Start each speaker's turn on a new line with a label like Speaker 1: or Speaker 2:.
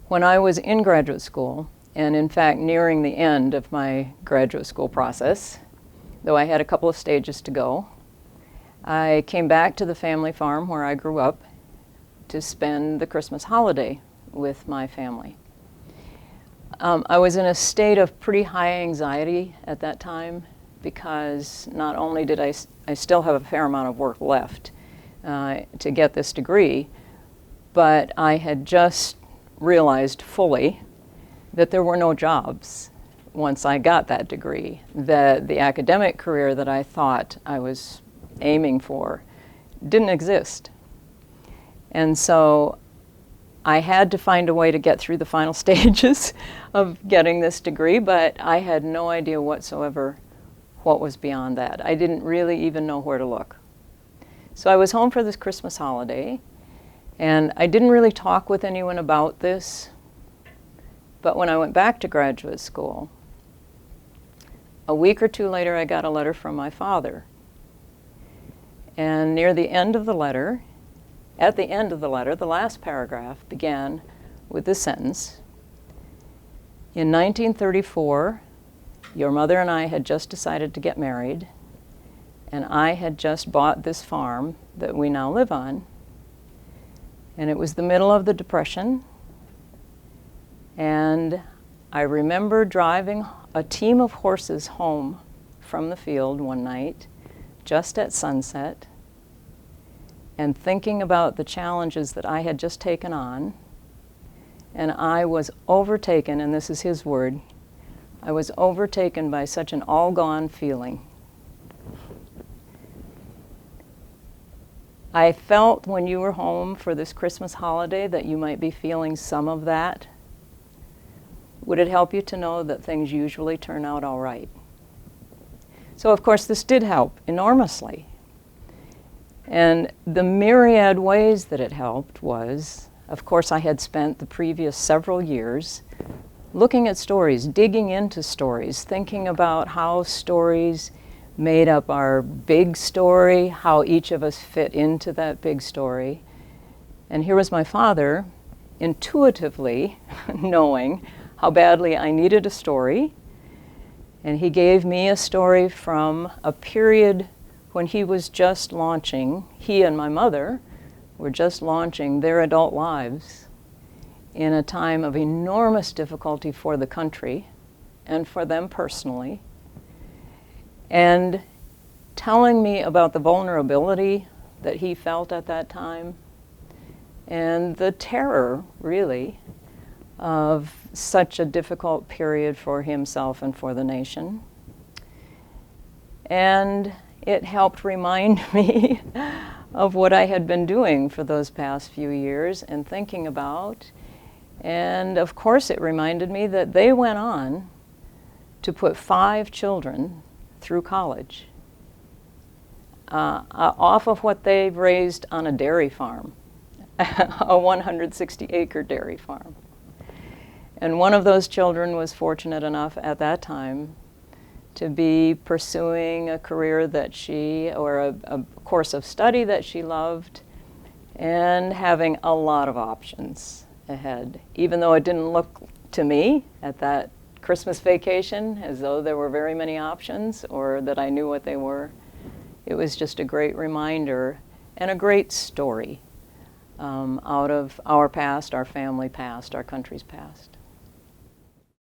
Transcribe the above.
Speaker 1: When I was in graduate school, and in fact nearing the end of my graduate school process, though I had a couple of stages to go, I came back to the family farm where I grew up to spend the Christmas holiday with my family. I was in a state of pretty high anxiety at that time because not only did I still have a fair amount of work left to get this degree, but I had just realized fully that there were no jobs once I got that degree, that the academic career that I thought I was aiming for didn't exist. And so I had to find a way to get through the final stages of getting this degree, but I had no idea whatsoever what was beyond that. I didn't really even know where to look. So I was home for this Christmas holiday, and I didn't really talk with anyone about this, but when I went back to graduate school, a week or two later I got a letter from my father. And near the end of the letter, at the end of the letter, the last paragraph began with this sentence: "In 1934, your mother and I had just decided to get married, and I had just bought this farm that we now live on. And it was the middle of the Depression, and I remember driving a team of horses home from the field one night, just at sunset, and thinking about the challenges that I had just taken on, and I was overtaken," and this is his word, "I was overtaken by such an all-gone feeling. I felt when you were home for this Christmas holiday that you might be feeling some of that. Would it help you to know that things usually turn out all right?" So of course this did help enormously. And the myriad ways that it helped was, of course, I had spent the previous several years looking at stories, digging into stories, thinking about how stories made up our big story, how each of us fit into that big story. And here was my father intuitively knowing how badly I needed a story. And he gave me a story from a period when he was just launching, he and my mother were just launching their adult lives in a time of enormous difficulty for the country and for them personally, and telling me about the vulnerability that he felt at that time and the terror, really, of such a difficult period for himself and for the nation. And it helped remind me of what I had been doing for those past few years and thinking about. And of course it reminded me that they went on to put 5 children through college off of what they've raised on a dairy farm, a 160-acre dairy farm. And one of those children was fortunate enough at that time to be pursuing a career that or a course of study that she loved, and having a lot of options ahead. Even though it didn't look to me at that Christmas vacation as though there were very many options or that I knew what they were, it was just a great reminder and a great story out of our past, our family past, our country's past.